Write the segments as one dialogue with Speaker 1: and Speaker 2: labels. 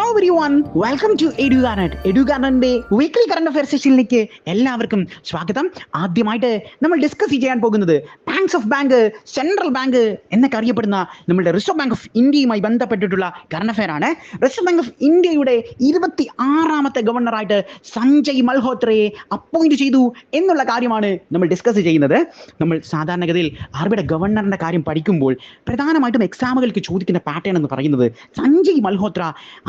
Speaker 1: Every one, welcome to എഡ്യൂഗാർഡന്റെ weekly current affair സെഷനിലേക്ക് എല്ലാവർക്കും സ്വാഗതം. ആദ്യമായിട്ട് നമ്മൾ ഡിസ്കസ് ചെയ്യാൻ പോകുന്നത് banks of bank, central bank എന്നൊക്കെ അറിയപ്പെടുന്ന നമ്മുടെ റിസർവ് ബാങ്ക് ഓഫ് ഇന്ത്യയുമായി ബന്ധപ്പെട്ടിട്ടുള്ള കറണ്ട് അഫയർ ആണ്. റിസർവ് ബാങ്ക് ഓഫ് ഇന്ത്യയുടെ 26ാമത്തെ ഗവർണറായിട്ട് സഞ്ജയ് മൽഹോത്രയെ അപ്പോയിന്റ് ചെയ്തു എന്നുള്ള കാര്യമാണ് നമ്മൾ ഡിസ്കസ് ചെയ്യുന്നത്. നമ്മൾ സാധാരണഗതിയിൽ ആർബിയുടെ ഗവർണറിന്റെ കാര്യം പഠിക്കുമ്പോൾ പ്രധാനമായിട്ടും എക്സാമുകൾക്ക് ചോദിക്കുന്ന പാറ്റേൺ എന്ന് പറയുന്നത് സഞ്ജയ് മൽഹോത്ര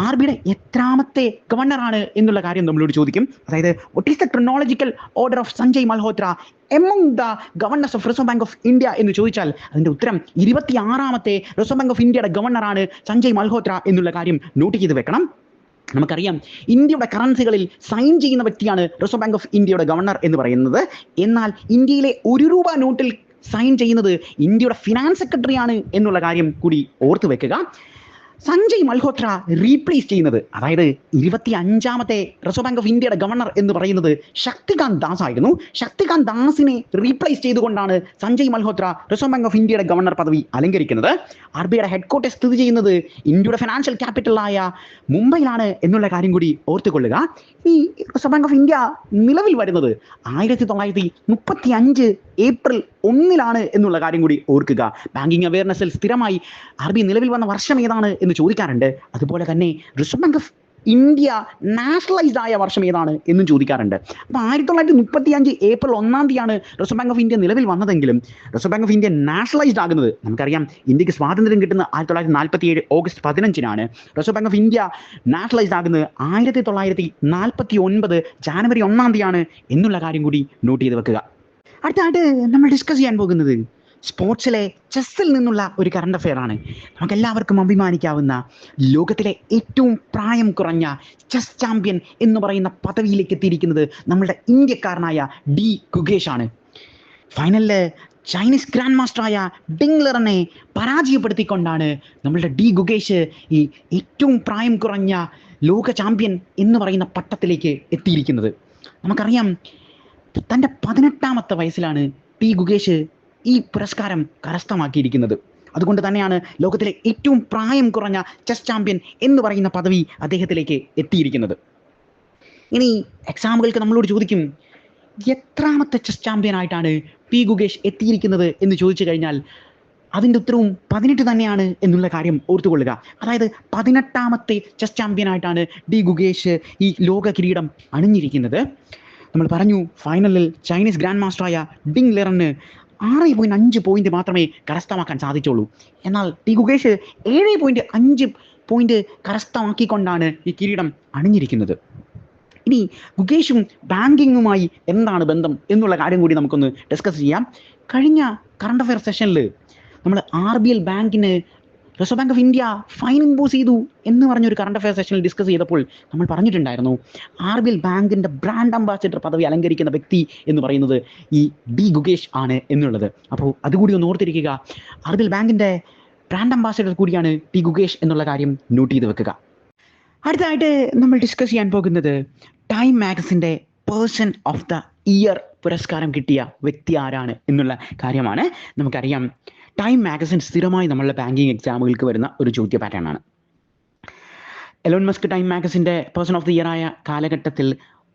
Speaker 1: ആർബിയുടെ എത്രാമത്തെ ഗവർണറാണ് എന്നുള്ള കാര്യം നമ്മളോട് ചോദിക്കും. അതായത് what is the chronological order of Sanjay Malhotra among the governor's of reserve bank of India എന്ന് ചോദിച്ചാൽ അതിന്റെ ഉത്തരം 26ാമത്തെ റിസർവ് ബാങ്ക് ഓഫ് ഇന്ത്യയുടെ ഗവർണറാണ് സഞ്ജയ് മൽഹോത്ര എന്നുള്ള കാര്യം നോട്ട് ചെയ്ത് വെക്കണം. നമുക്കറിയാം, ഇന്ത്യയുടെ കറൻസികളിൽ സൈൻ ചെയ്യുന്ന വ്യക്തിയാണ് റിസർവ് ബാങ്ക് ഓഫ് ഇന്ത്യയുടെ ഗവർണർ എന്ന് പറയുന്നത്. എന്നാൽ ഇന്ത്യയിലെ ₹1 നോട്ടിൽ സൈൻ ചെയ്യുന്നത് ഇന്ത്യയുടെ ഫിനാൻസ് സെക്രട്ടറിയാണ് എന്നുള്ള കാര്യം കൂടി ഓർത്തു വെക്കുക. സഞ്ജയ് മൽഹോത്ര റീപ്ലേസ് ചെയ്യുന്നത്, അതായത് 25ാമത്തെ റിസർവ് ബാങ്ക് ഓഫ് ഇന്ത്യയുടെ ഗവർണർ എന്ന് പറയുന്നത് ശക്തികാന്ത് ദാസ് ആയിരുന്നു. ശക്തികാന്ത് ദാസിനെ റീപ്ലേസ് ചെയ്തുകൊണ്ടാണ് Sanjay Malhotra reserve bank of ഇന്ത്യയുടെ ഗവർണർ പദവി അലങ്കരിക്കുന്നത്. RBIയുടെ ഹെഡ്ക്വാർട്ടേഴ്സ് സ്ഥിതി ചെയ്യുന്നത് ഇന്ത്യയുടെ ഫിനാൻഷ്യൽ ക്യാപിറ്റലായ മുംബൈയിലാണ് എന്നുള്ള കാര്യം കൂടി ഓർത്തുകൊള്ളുക. ഈ റിസർവ് ബാങ്ക് ഓഫ് ഇന്ത്യ നിലവിൽ വരുന്നത് 1935 ഏപ്രിൽ 1 എന്നുള്ള കാര്യം കൂടി ഓർക്കുക. ബാങ്കിങ് അവയർനെസ്സിൽ സ്ഥിരമായി RBI നിലവിൽ വന്ന വർഷം ഏതാണ് എന്ന് ചോദിക്കാറുണ്ട്. അതുപോലെ തന്നെ reserve bank of India nationalised ആയ വർഷം ഏതാണ് എന്നും ചോദിക്കാറുണ്ട്. അപ്പോൾ 1935 April 1 reserve bank of India നിലവിൽ വന്നതെങ്കിലും reserve bank of India nationalised ആകുന്നത് നമുക്കറിയാം. ഇന്ത്യക്ക് സ്വാതന്ത്ര്യം കിട്ടുന്ന 1947 August 15 reserve bank of India nationalised ആകുന്നത് 1949 ജാനുവരി 1 എന്നുള്ള കാര്യം കൂടി നോട്ട് ചെയ്ത് വെക്കുക. അടുത്തായിട്ട് നമ്മൾ ഡിസ്കസ് ചെയ്യാൻ പോകുന്നത് സ്പോർട്സിലെ ചെസ്സിൽ നിന്നുള്ള ഒരു കറണ്ട് അഫെയർ ആണ്. നമുക്കെല്ലാവർക്കും അഭിമാനിക്കാവുന്ന ലോകത്തിലെ ഏറ്റവും പ്രായം കുറഞ്ഞ ചെസ് ചാമ്പ്യൻ എന്ന് പറയുന്ന പദവിയിലേക്ക് എത്തിയിരിക്കുന്നത് നമ്മുടെ ഇന്ത്യക്കാരനായ ഡി ഗുകേഷ് ആണ്. ഫൈനലില് ചൈനീസ് ഗ്രാൻഡ് മാസ്റ്ററായ ഡിങ് ലെറനെ പരാജയപ്പെടുത്തിക്കൊണ്ടാണ് നമ്മളുടെ ഡി ഗുകേഷ് ഈ ഏറ്റവും പ്രായം കുറഞ്ഞ ലോക ചാമ്പ്യൻ എന്ന് പറയുന്ന പട്ടത്തിലേക്ക് എത്തിയിരിക്കുന്നത്. നമുക്കറിയാം, തൻ്റെ 18ാമത്തെ വയസ്സിലാണ് ഡി ഗുകേഷ് ഈ പുരസ്കാരം കരസ്ഥമാക്കിയിരിക്കുന്നത്. അതുകൊണ്ട് തന്നെയാണ് ലോകത്തിലെ ഏറ്റവും പ്രായം കുറഞ്ഞ ചെസ് ചാമ്പ്യൻ എന്ന് പറയുന്ന പദവി അദ്ദേഹത്തിലേക്ക് എത്തിയിരിക്കുന്നത്. ഇനി എക്സാമുകൾക്ക് നമ്മളോട് ചോദിക്കും, എത്രാമത്തെ ചെസ് ചാമ്പ്യൻ ആയിട്ടാണ് പി ഗുകേഷ് എത്തിയിരിക്കുന്നത് എന്ന് ചോദിച്ചു കഴിഞ്ഞാൽ അതിൻ്റെ ഉത്തരവും 18 തന്നെയാണ് എന്നുള്ള കാര്യം ഓർത്തുകൊള്ളുക. അതായത് 18ാമത്തെ ചെസ് ചാമ്പ്യൻ ആയിട്ടാണ് ഡി ഗുകേഷ് ഈ ലോക കിരീടം അണിഞ്ഞിരിക്കുന്നത്. നമ്മൾ പറഞ്ഞു, ഫൈനലിൽ ചൈനീസ് ഗ്രാൻഡ് മാസ്റ്ററായ ഡിങ് ലെറന് 6.5 പോയിന്റ് മാത്രമേ കരസ്ഥമാക്കാൻ സാധിച്ചുള്ളൂ. എന്നാൽ ഡി ഗുകേഷ് 7.5 പോയിന്റ് കരസ്ഥമാക്കിക്കൊണ്ടാണ് ഈ കിരീടം അണിഞ്ഞിരിക്കുന്നത്. ഇനി ഗുകേഷും ബാങ്കിങ്ങുമായി എന്താണ് ബന്ധം എന്നുള്ള കാര്യം കൂടി നമുക്കൊന്ന് ഡിസ്കസ് ചെയ്യാം. കഴിഞ്ഞ കറണ്ട് അഫെയർ സെഷനിൽ നമ്മൾ RBL ബാങ്കിന് reserve bank of India fine impose ചെയ്തു എന്ന് പറഞ്ഞൊരു കറണ്ട് അഫെയർ സെഷനിൽ ഡിസ്കസ് ചെയ്തപ്പോൾ നമ്മൾ പറഞ്ഞിട്ടുണ്ടായിരുന്നു, RBL ബാങ്കിൻ്റെ ബ്രാൻഡ് അംബാസിഡർ പദവി അലങ്കരിക്കുന്ന വ്യക്തി എന്ന് പറയുന്നത് ഈ ഡി ഗുകേഷ് ആണ് എന്നുള്ളത്. അപ്പോൾ അതുകൂടി ഒന്ന് ഓർത്തിരിക്കുക. RBL ബാങ്കിൻ്റെ ബ്രാൻഡ് അംബാസിഡർ കൂടിയാണ് ഡി ഗുകേഷ് എന്നുള്ള കാര്യം നോട്ട് ചെയ്ത് വെക്കുക. അടുത്തതായിട്ട് നമ്മൾ ഡിസ്കസ് ചെയ്യാൻ പോകുന്നത് ടൈം മാഗസിൻ്റെ പേഴ്സൺ ഓഫ് ദ ഇയർ പുരസ്കാരം കിട്ടിയ വ്യക്തി ആരാണ് എന്നുള്ള കാര്യമാണ്. നമുക്കറിയാം, ടൈം മാഗസിൻ സ്ഥിരമായി നമ്മളുടെ ബാങ്കിങ് എക്സാമുകൾക്ക് വരുന്ന ഒരു ചോദ്യ പാറ്റേൺ ആണ്. എലോൺ മസ്ക് ടൈം മാഗസിൻ്റെ പേഴ്സൺ ഓഫ് ദി ഇയർ ആയ കാലഘട്ടത്തിൽ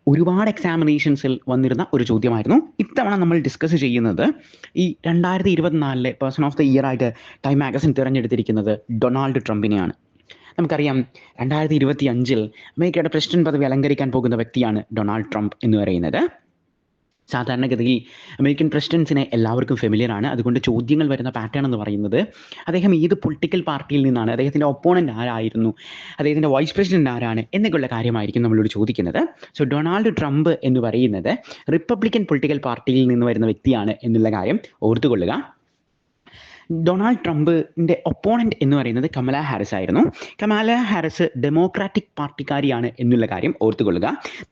Speaker 1: ഒരുപാട് എക്സാമിനേഷൻസിൽ വന്നിരുന്ന ഒരു ചോദ്യമായിരുന്നു. ഇത്തവണ നമ്മൾ ഡിസ്കസ് ചെയ്യുന്നത് ഈ 2024 പേഴ്സൺ ഓഫ് ദി ഇയർ ആയിട്ട് ടൈം മാഗസിൻ തിരഞ്ഞെടുത്തിരിക്കുന്നത് ഡൊണാൾഡ് ട്രംപിനെയാണ്. നമുക്കറിയാം, 2025 അമേരിക്കയുടെ പ്രസിഡന്റ് പദവി അലങ്കരിക്കാൻ പോകുന്ന വ്യക്തിയാണ് ഡൊണാൾഡ് ട്രംപ് എന്ന് പറയുന്നത്. സാധാരണഗതിയിൽ അമേരിക്കൻ പ്രസിഡൻസിനെ എല്ലാവർക്കും ഫെമിലിയർ ആണ്. അതുകൊണ്ട് ചോദ്യങ്ങൾ വരുന്ന പാറ്റേൺ എന്ന് പറയുന്നത് അദ്ദേഹം ഏത് പൊളിറ്റിക്കൽ പാർട്ടിയിൽ നിന്നാണ്, അദ്ദേഹത്തിൻ്റെ ഒപ്പോണൻ്റ് ആരായിരുന്നു, അദ്ദേഹത്തിൻ്റെ വൈസ് പ്രസിഡന്റ് ആരാണ് എന്നൊക്കെയുള്ള കാര്യമായിരിക്കും നമ്മളോട് ചോദിക്കുന്നത്. സോ ഡൊണാൾഡ് ട്രംപ് എന്ന് പറയുന്നത് റിപ്പബ്ലിക്കൻ പൊളിറ്റിക്കൽ പാർട്ടിയിൽ നിന്ന് വരുന്ന വ്യക്തിയാണ് എന്നുള്ള കാര്യം ഓർത്തുകൊള്ളുക. ഡൊണാൾഡ് ട്രംപിൻ്റെ ഒപ്പോണൻ്റ് എന്ന് പറയുന്നത് കമല ഹാരിസ് ആയിരുന്നു. കമല ഹാരിസ് ഡെമോക്രാറ്റിക് പാർട്ടിക്കാരിയാണ് എന്നുള്ള കാര്യം ഓർത്തുകൊള്ളുക.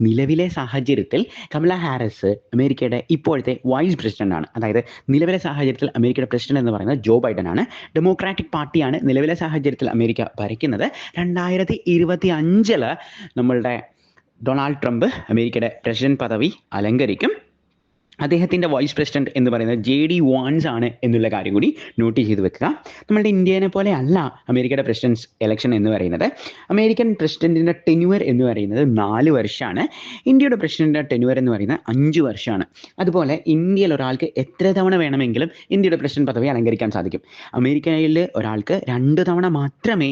Speaker 1: നിലവിലെ സാഹചര്യത്തിൽ കമല ഹാരിസ് അമേരിക്കയുടെ ഇപ്പോഴത്തെ വൈസ് പ്രസിഡന്റ് ആണ്. അതായത് നിലവിലെ സാഹചര്യത്തിൽ അമേരിക്കയുടെ പ്രസിഡന്റ് എന്ന് പറയുന്നത് ജോ ബൈഡൻ ആണ്. ഡെമോക്രാറ്റിക് പാർട്ടിയാണ് നിലവിലെ സാഹചര്യത്തിൽ അമേരിക്ക ഭരിക്കുന്നത്. 2025 നമ്മളുടെ ഡൊണാൾഡ് ട്രംപ് അമേരിക്കയുടെ പ്രസിഡന്റ് പദവി അലങ്കരിക്കും. അദ്ദേഹത്തിൻ്റെ വൈസ് പ്രസിഡന്റ് എന്ന് പറയുന്നത് JD വാൻസ് ആണ് എന്നുള്ള കാര്യം കൂടി നോട്ട് ചെയ്ത് വെക്കുക. നമ്മളുടെ ഇന്ത്യനെ പോലെ അല്ല അമേരിക്കയുടെ പ്രസിഡൻസ് ഇലക്ഷൻ എന്ന് പറയുന്നത്. അമേരിക്കൻ പ്രസിഡന്റിൻ്റെ ടെന്യൂർ എന്ന് പറയുന്നത് 4 വർഷമാണ്. ഇന്ത്യയുടെ പ്രസിഡന്റിൻ്റെ ടെന്യൂർ എന്ന് പറയുന്നത് 5 വർഷമാണ്. അതുപോലെ ഇന്ത്യയിൽ ഒരാൾക്ക് എത്ര തവണ വേണമെങ്കിലും ഇന്ത്യയുടെ പ്രസിഡന്റ് പദവി അലങ്കരിക്കാൻ സാധിക്കും. അമേരിക്കയിൽ ഒരാൾക്ക് 2 തവണ മാത്രമേ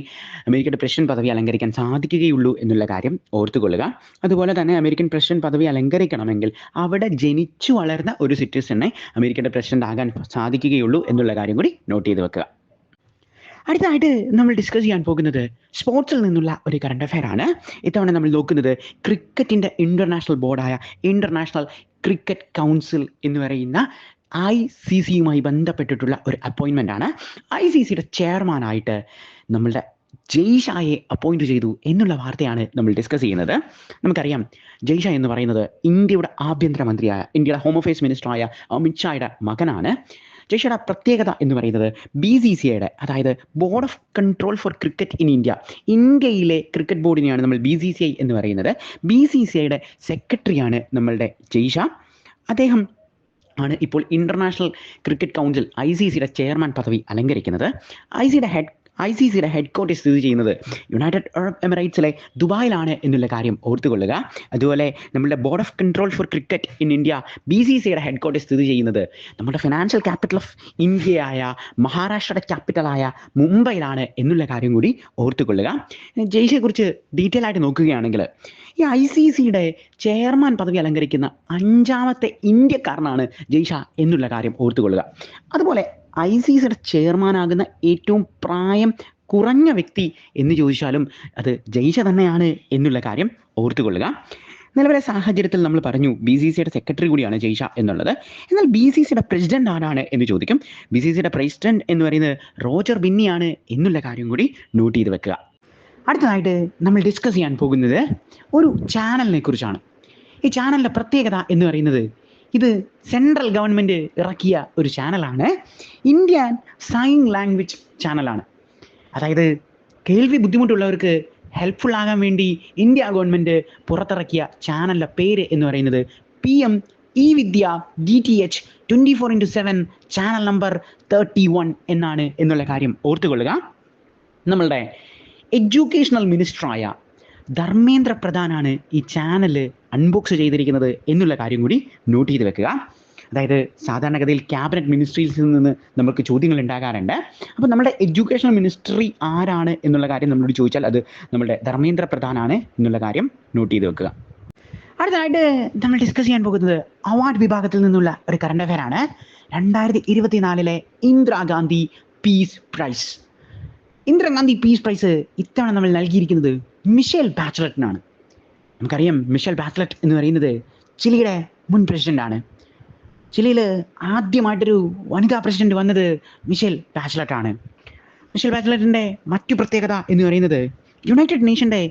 Speaker 1: അമേരിക്കയുടെ പ്രസിഡന്റ് പദവി അലങ്കരിക്കാൻ സാധിക്കുകയുള്ളൂ എന്നുള്ള കാര്യം ഓർത്തുകൊള്ളുക. അതുപോലെ തന്നെ അമേരിക്കൻ പ്രസിഡന്റ് പദവി അലങ്കരിക്കണമെങ്കിൽ അവിടെ ജനിച്ചു വളർന്ന ഒരു സിറ്റിസനെ അമേരിക്കയുടെ പ്രസിഡന്റ് ആകാൻ സാധിക്കുകയുള്ളൂ എന്നുള്ള കാര്യം കൂടി നോട്ട് ചെയ്ത് വെക്കുക. അടുത്തതായിട്ട് നമ്മൾ ഡിസ്കസ് ചെയ്യാൻ പോകുന്നത് സ്പോർട്സിൽ നിന്നുള്ള ഒരു കറണ്ട് അഫെയർ ആണ്. ഇത്തവണ നമ്മൾ നോക്കുന്നത് ക്രിക്കറ്റിൻ്റെ ഇൻ്റർനാഷണൽ ബോർഡായ ഇൻ്റർനാഷണൽ ക്രിക്കറ്റ് കൗൺസിൽ എന്ന് പറയുന്ന ICCയുമായി ബന്ധപ്പെട്ടിട്ടുള്ള ഒരു അപ്പോയിൻമെൻ്റ് ആണ്. ICCയുടെ ചെയർമാനായിട്ട് നമ്മളുടെ ജയ്ഷായെ അപ്പോയിന്റ് ചെയ്തു എന്നുള്ള വാർത്തയാണ് നമ്മൾ ഡിസ്കസ് ചെയ്യുന്നത്. നമുക്കറിയാം ജയ്ഷ എന്ന് പറയുന്നത് ഇന്ത്യയുടെ ആഭ്യന്തരമന്ത്രിയായ ഇന്ത്യയുടെ ഹോം അഫയേഴ്സ് മിനിസ്റ്ററായ അമിത് ഷായുടെ മകനാണ്. ജയ്ഷയുടെ പ്രത്യേകത എന്ന് പറയുന്നത് BCCIയുടെ അതായത് board of control for cricket in ഇന്ത്യയിലെ ക്രിക്കറ്റ് ബോർഡിനെയാണ് നമ്മൾ BCCI എന്ന് പറയുന്നത്. BCCIയുടെ സെക്രട്ടറിയാണ് നമ്മളുടെ ജയ്ഷ. അദ്ദേഹം ആണ് ഇപ്പോൾ ഇൻ്റർനാഷണൽ ക്രിക്കറ്റ് കൗൺസിൽ ICCയുടെ ചെയർമാൻ പദവി അലങ്കരിക്കുന്നത്. ICCയുടെ ഹെഡ്ക്വാർട്ടേഴ്സ് സ്ഥിതി ചെയ്യുന്നത് യുണൈറ്റഡ് അറബ് എമിറേറ്റ്സിലെ ദുബായിലാണ് എന്നുള്ള കാര്യം ഓർത്തുകൊള്ളുക. അതുപോലെ നമ്മുടെ board of control for cricket in India BCCയുടെ ഹെഡ്ക്വാർട്ടേഴ്സ് സ്ഥിതി ചെയ്യുന്നത് നമ്മുടെ ഫിനാൻഷ്യൽ ക്യാപിറ്റൽ ഓഫ് ഇന്ത്യയായ മഹാരാഷ്ട്രയുടെ ക്യാപിറ്റലായ മുംബൈയിലാണ് എന്നുള്ള കാര്യം കൂടി ഓർത്തുകൊള്ളുക. ജയ്ഷയെക്കുറിച്ച് ഡീറ്റെയിൽ ആയിട്ട് നോക്കുകയാണെങ്കിൽ ഈ ICCയുടെ ചെയർമാൻ പദവി അലങ്കരിക്കുന്ന 5ാമത്തെ ഇന്ത്യക്കാരനാണ് ജയ്ഷ എന്നുള്ള കാര്യം ഓർത്തുകൊള്ളുക. അതുപോലെ ICCയുടെ ചെയർമാനാകുന്ന ഏറ്റവും പ്രായം കുറഞ്ഞ വ്യക്തി എന്ന് ചോദിച്ചാലും അത് ജയ്ഷ തന്നെയാണ് എന്നുള്ള കാര്യം ഓർത്തുകൊള്ളുക. നിലവിലെ സാഹചര്യത്തിൽ നമ്മൾ പറഞ്ഞു BCCയുടെ സെക്രട്ടറി കൂടിയാണ് ജയ്ഷ എന്നുള്ളത്. എന്നാൽ BCCയുടെ പ്രസിഡന്റ് ആരാണ് എന്ന് ചോദിക്കും. BCCയുടെ പ്രസിഡന്റ് എന്ന് പറയുന്നത് റോജർ ബിന്നിയാണ് എന്നുള്ള കാര്യം കൂടി നോട്ട് ചെയ്ത് വെക്കുക. അടുത്തതായിട്ട് നമ്മൾ ഡിസ്കസ് ചെയ്യാൻ പോകുന്നത് ഒരു ചാനലിനെ കുറിച്ചാണ്. ഈ ചാനലിൻ്റെ പ്രത്യേകത എന്ന് പറയുന്നത് ഇത് സെൻട്രൽ ഗവൺമെൻറ് ഇറക്കിയ ഒരു ചാനലാണ്. ഇന്ത്യൻ സൈൻ ലാംഗ്വേജ് ചാനലാണ്. അതായത് കേൾവി ബുദ്ധിമുട്ടുള്ളവർക്ക് ഹെൽപ്ഫുൾ ആകാൻ വേണ്ടി ഇന്ത്യ ഗവൺമെൻറ് പുറത്തിറക്കിയ ചാനലിൻ്റെ പേര് എന്ന് പറയുന്നത് PM E-Vidya DTH 24/7 channel number 31 എന്നാണ് എന്നുള്ള കാര്യം ഓർത്തുകൊള്ളുക. നമ്മളുടെ എഡ്യൂക്കേഷണൽ മിനിസ്റ്ററായ ധർമ്മേന്ദ്ര പ്രധാനാണ് ഈ ചാനൽ അൺബോക്സ് ചെയ്തിരിക്കുന്നത് എന്നുള്ള കാര്യം കൂടി നോട്ട് ചെയ്ത് വെക്കുക. അതായത് സാധാരണഗതിയിൽ ക്യാബിനറ്റ് മിനിസ്ട്രിയിൽ നിന്ന് നമുക്ക് ചോദ്യങ്ങൾ ഉണ്ടാകാറുണ്ട്. അപ്പോൾ നമ്മുടെ എഡ്യൂക്കേഷണൽ മിനിസ്ട്രി ആരാണ് എന്നുള്ള കാര്യം നമ്മളോട് ചോദിച്ചാൽ അത് നമ്മുടെ ധർമ്മേന്ദ്ര പ്രധാനാണ് എന്നുള്ള കാര്യം നോട്ട് ചെയ്ത് വെക്കുക. അടുത്തതായിട്ട് നമ്മൾ ഡിസ്കസ് ചെയ്യാൻ പോകുന്നത് അവാർഡ് വിഭാഗത്തിൽ നിന്നുള്ള ഒരു കറണ്ട് അഫെയർ ആണ്. 2024 Indira Gandhi peace prize. Indira Gandhi peace prize ഇത്തവണ നമ്മൾ നൽകിയിരിക്കുന്നത് മിഷേൽ ബാച്ചലറ്റിനാണ്. നമുക്കറിയാം മിഷേൽ ബാച്ചലറ്റ് എന്ന് പറയുന്നത് ചിലിയുടെ മുൻ പ്രസിഡൻ്റാണ്. ചിലിയിൽ ആദ്യമായിട്ടൊരു വനിതാ പ്രസിഡന്റ് വന്നത് മിഷേൽ ബാച്ചലറ്റാണ്. മിഷേൽ ബാച്ചലറ്റിൻ്റെ മറ്റു പ്രത്യേകത എന്ന് പറയുന്നത് യുണൈറ്റഡ് നേഷൻ്റെ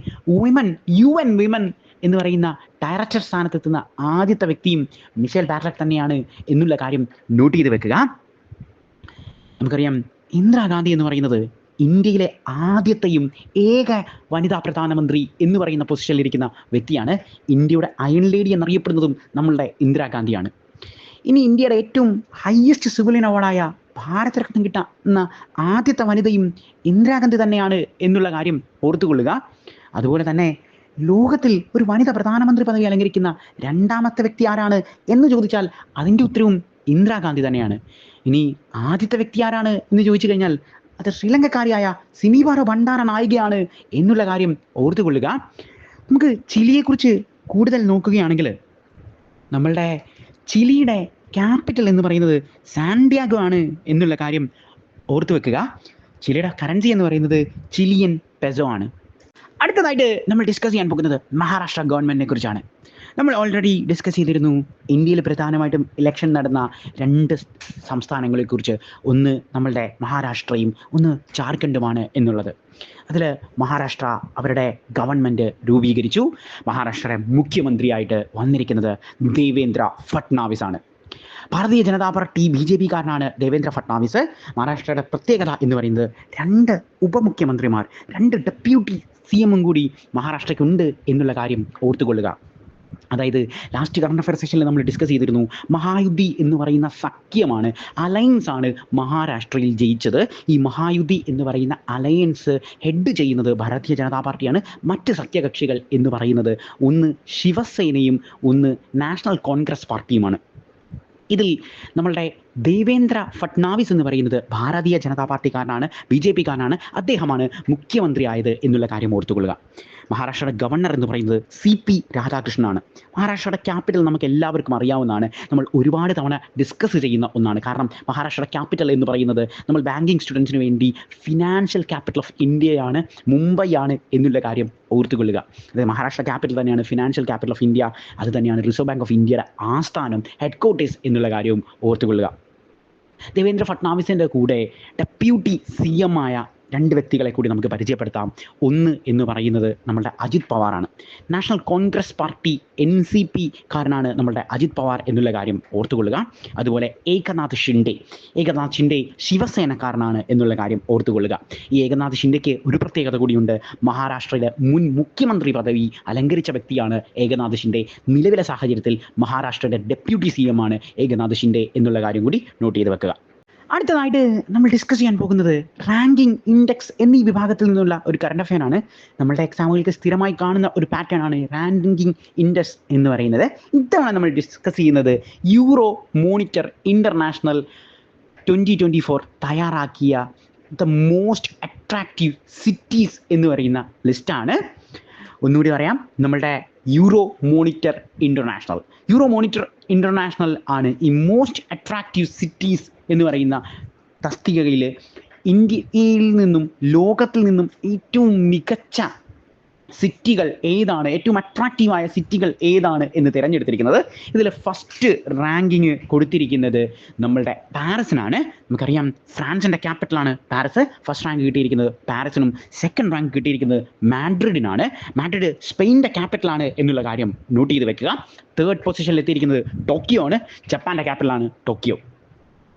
Speaker 1: UN വിമൻ എന്ന് പറയുന്ന ഡയറക്ടർ സ്ഥാനത്തെത്തുന്ന ആദ്യത്തെ വ്യക്തിയും മിഷേൽ ബാച്ചലറ്റ് തന്നെയാണ് എന്നുള്ള കാര്യം നോട്ട് ചെയ്ത് വെക്കുക. നമുക്കറിയാം ഇന്ദിരാഗാന്ധി എന്ന് പറയുന്നത് ഇന്ത്യയിലെ ആദ്യത്തെയും ഏക വനിതാ പ്രധാനമന്ത്രി എന്ന് പറയുന്ന പൊസിഷനിലിരിക്കുന്ന വ്യക്തിയാണ്. ഇന്ത്യയുടെ അയൺ ലേഡി എന്നറിയപ്പെടുന്നതും നമ്മളുടെ ഇന്ദിരാഗാന്ധിയാണ്. ഇനി ഇന്ത്യയുടെ ഏറ്റവും ഹയസ്റ്റ് സിവിലിയൻ അവാർഡായ ഭാരതരത്നം കിട്ടുന്ന ആദ്യത്തെ വനിതയും ഇന്ദിരാഗാന്ധി തന്നെയാണ് എന്നുള്ള കാര്യം ഓർത്തുകൊള്ളുക. അതുപോലെ തന്നെ ലോകത്തിൽ ഒരു വനിത പ്രധാനമന്ത്രി പദവി അലങ്കരിക്കുന്ന 2ാമത്തെ വ്യക്തി ആരാണ് എന്ന് ചോദിച്ചാൽ അതിൻ്റെ ഉത്തരവും ഇന്ദിരാഗാന്ധി തന്നെയാണ്. ഇനി ആദ്യത്തെ വ്യക്തി ആരാണ് എന്ന് ചോദിച്ചു കഴിഞ്ഞാൽ അത് ശ്രീലങ്കക്കാരിയായ സിമിവാറ ഭണ്ഡാര നായികയാണ് എന്നുള്ള കാര്യം ഓർത്തുകൊള്ളുക. നമുക്ക് ചിലിയെക്കുറിച്ച് കൂടുതൽ നോക്കുകയാണെങ്കിൽ നമ്മളുടെ ചിലിയുടെ ക്യാപിറ്റൽ എന്ന് പറയുന്നത് സാന്റിയാഗോ ആണ് എന്നുള്ള കാര്യം ഓർത്തു വെക്കുക. ചിലിയുടെ കറൻസി എന്ന് പറയുന്നത് ചിലിയൻ പെസോ ആണ്. അടുത്തതായിട്ട് നമ്മൾ ഡിസ്കസ് ചെയ്യാൻ പോകുന്നത് മഹാരാഷ്ട്ര ഗവൺമെൻറ്റിനെ കുറിച്ചാണ്. നമ്മൾ ഓൾറെഡി ഡിസ്കസ് ചെയ്തിരുന്നു ഇന്ത്യയിൽ പ്രധാനമായിട്ടും ഇലക്ഷൻ നടന്ന 2 സംസ്ഥാനങ്ങളെക്കുറിച്ച്. ഒന്ന് നമ്മളുടെ മഹാരാഷ്ട്രയും ഒന്ന് ജാർഖണ്ഡുമാണ് എന്നുള്ളത്. അതിൽ മഹാരാഷ്ട്ര അവരുടെ ഗവൺമെൻറ് രൂപീകരിച്ചു. മഹാരാഷ്ട്രയുടെ മുഖ്യമന്ത്രിയായിട്ട് വന്നിരിക്കുന്നത് ദേവേന്ദ്ര ഫട്നാവിസ് ആണ്. ഭാരതീയ ജനതാ പാർട്ടി BJP-കാരനാണ് ദേവേന്ദ്ര ഫട്നാവിസ്. മഹാരാഷ്ട്രയുടെ പ്രത്യേകത എന്ന് പറയുന്നത് 2 ഉപമുഖ്യമന്ത്രിമാർ 2 ഡെപ്യൂട്ടി CM കൂടി മഹാരാഷ്ട്രയ്ക്കുണ്ട് എന്നുള്ള കാര്യം ഓർത്തുകൊള്ളുക. അതായത് ലാസ്റ്റ് കറണ്ട് അഫയർ സെഷനിൽ നമ്മൾ ഡിസ്കസ് ചെയ്തിരുന്നു, മഹായുദ്ധി എന്ന് പറയുന്ന സഖ്യമാണ്, അലയൻസ് ആണ് മഹാരാഷ്ട്രയിൽ ജയിച്ചത്. ഈ മഹായുദ്ധി എന്ന് പറയുന്ന അലയൻസ് ഹെഡ് ചെയ്യുന്നത് ഭാരതീയ ജനതാ പാർട്ടിയാണ്. മറ്റ് സഖ്യകക്ഷികൾ എന്ന് പറയുന്നത് ഒന്ന് ശിവസേനയും ഒന്ന് നാഷണൽ കോൺഗ്രസ് പാർട്ടിയുമാണ്. ഇതിൽ നമ്മളുടെ ദേവേന്ദ്ര ഫട്നാവിസ് എന്ന് പറയുന്നത് ഭാരതീയ ജനതാ പാർട്ടിക്കാരനാണ്, BJP കാരനാണ്. അദ്ദേഹമാണ് മുഖ്യമന്ത്രി ആയത് എന്നുള്ള കാര്യം ഓർത്തുകൊള്ളുക. മഹാരാഷ്ട്രയുടെ ഗവർണർ എന്ന് പറയുന്നത് CP രാധാകൃഷ്ണനാണ്. മഹാരാഷ്ട്രയുടെ ക്യാപിറ്റൽ നമുക്ക് എല്ലാവർക്കും അറിയാവുന്നതാണ്, നമ്മൾ ഒരുപാട് തവണ ഡിസ്കസ് ചെയ്യുന്ന ഒന്നാണ്. കാരണം മഹാരാഷ്ട്രയുടെ ക്യാപിറ്റൽ എന്ന് പറയുന്നത് നമ്മൾ ബാങ്കിങ് സ്റ്റുഡൻസിന് വേണ്ടി ഫിനാൻഷ്യൽ ക്യാപിറ്റൽ ഓഫ് ഇന്ത്യയാണ്, മുംബൈ ആണ് എന്നുള്ള കാര്യം ഓർത്തുകൊള്ളുക. അതായത് മഹാരാഷ്ട്ര ക്യാപിറ്റൽ തന്നെയാണ് ഫിനാൻഷ്യൽ ക്യാപിറ്റൽ ഓഫ് ഇന്ത്യ, അത് തന്നെയാണ് റിസർവ് ബാങ്ക് ഓഫ് ഇന്ത്യയുടെ ആസ്ഥാനം, ഹെഡ്ക്വാർട്ടേഴ്സ് എന്നുള്ള കാര്യവും ഓർത്തുകൊള്ളുക. ദേവേന്ദ്ര ഫട്നാവിസിൻ്റെ കൂടെ ഡെപ്യൂട്ടി CM ആയ രണ്ട് വ്യക്തികളെ കൂടി നമുക്ക് പരിചയപ്പെടുത്താം. ഒന്ന് എന്ന് പറയുന്നത് നമ്മളുടെ അജിത് പവാറാണ്. നാഷണൽ കോൺഗ്രസ് പാർട്ടി NCP കാരനാണ് നമ്മളുടെ അജിത് പവാർ എന്നുള്ള കാര്യം ഓർത്തുകൊള്ളുക. അതുപോലെ ഏകനാഥ് ഷിൻഡെ ശിവസേനക്കാരനാണ് എന്നുള്ള കാര്യം ഓർത്തുകൊള്ളുക. ഈ ഏകനാഥ് ഷിൻഡെക്ക് ഒരു പ്രത്യേകത കൂടിയുണ്ട്. മഹാരാഷ്ട്രയിലെ മുൻ മുഖ്യമന്ത്രി പദവി അലങ്കരിച്ച വ്യക്തിയാണ് ഏകനാഥ് ഷിൻഡെ. നിലവിലെ സാഹചര്യത്തിൽ മഹാരാഷ്ട്രയുടെ ഡെപ്യൂട്ടി CM ആണ് ഏകനാഥ് ഷിൻഡെ എന്നുള്ള കാര്യം കൂടി നോട്ട് ചെയ്ത് വെക്കുക. അടുത്തതായിട്ട് നമ്മൾ ഡിസ്കസ് ചെയ്യാൻ പോകുന്നത് റാങ്കിങ്, ഇൻഡെക്സ് എന്നീ വിഭാഗത്തിൽ നിന്നുള്ള ഒരു കറണ്ട് അഫെയർ ആണ്. നമ്മളുടെ എക്സാമുകൾക്ക് സ്ഥിരമായി കാണുന്ന ഒരു പാറ്റേൺ ആണ് റാങ്കിങ് ഇൻഡെക്സ് എന്ന് പറയുന്നത്. ഇത്തവണ നമ്മൾ ഡിസ്കസ് ചെയ്യുന്നത് യൂറോ മോണിറ്റർ ഇന്റർനാഷണൽ 2024 തയ്യാറാക്കിയ ദ മോസ്റ്റ് അട്രാക്റ്റീവ് സിറ്റീസ് എന്ന് പറയുന്ന ലിസ്റ്റാണ്. ഒന്നുകൂടി പറയാം, നമ്മളുടെ യൂറോ മോണിറ്റർ ഇന്റർനാഷണൽ ആണ് ഈ മോസ്റ്റ് അട്രാക്റ്റീവ് സിറ്റീസ് എന്ന് പറയുന്ന തസ്തികയിൽ ഇന്ത്യയിൽ നിന്നും ലോകത്തിൽ നിന്നും ഏറ്റവും മികച്ച സിറ്റികൾ ഏതാണ്, ഏറ്റവും അട്രാക്റ്റീവായ സിറ്റികൾ ഏതാണ് എന്ന് തിരഞ്ഞെടുത്തിരിക്കുന്നത്. ഇതിൽ ഫസ്റ്റ് റാങ്കിങ് കൊടുത്തിരിക്കുന്നത് നമ്മളുടെ പാരീസിനാണ്. നമുക്കറിയാം ഫ്രാൻസിൻ്റെ ക്യാപിറ്റലാണ് പാരീസ്. ഫസ്റ്റ് റാങ്ക് കിട്ടിയിരിക്കുന്നത് പാരീസിനും സെക്കൻഡ് റാങ്ക് കിട്ടിയിരിക്കുന്നത് മാഡ്രിഡിനാണ്. മാഡ്രിഡ് സ്പെയിൻ്റെ ക്യാപിറ്റലാണ് എന്നുള്ള കാര്യം നോട്ട് ചെയ്ത് വെക്കുക. തേർഡ് പൊസിഷനിൽ എത്തിയിരിക്കുന്നത് ടോക്കിയോ ആണ്. ജപ്പാൻ്റെ ക്യാപിറ്റലാണ് ടോക്കിയോ.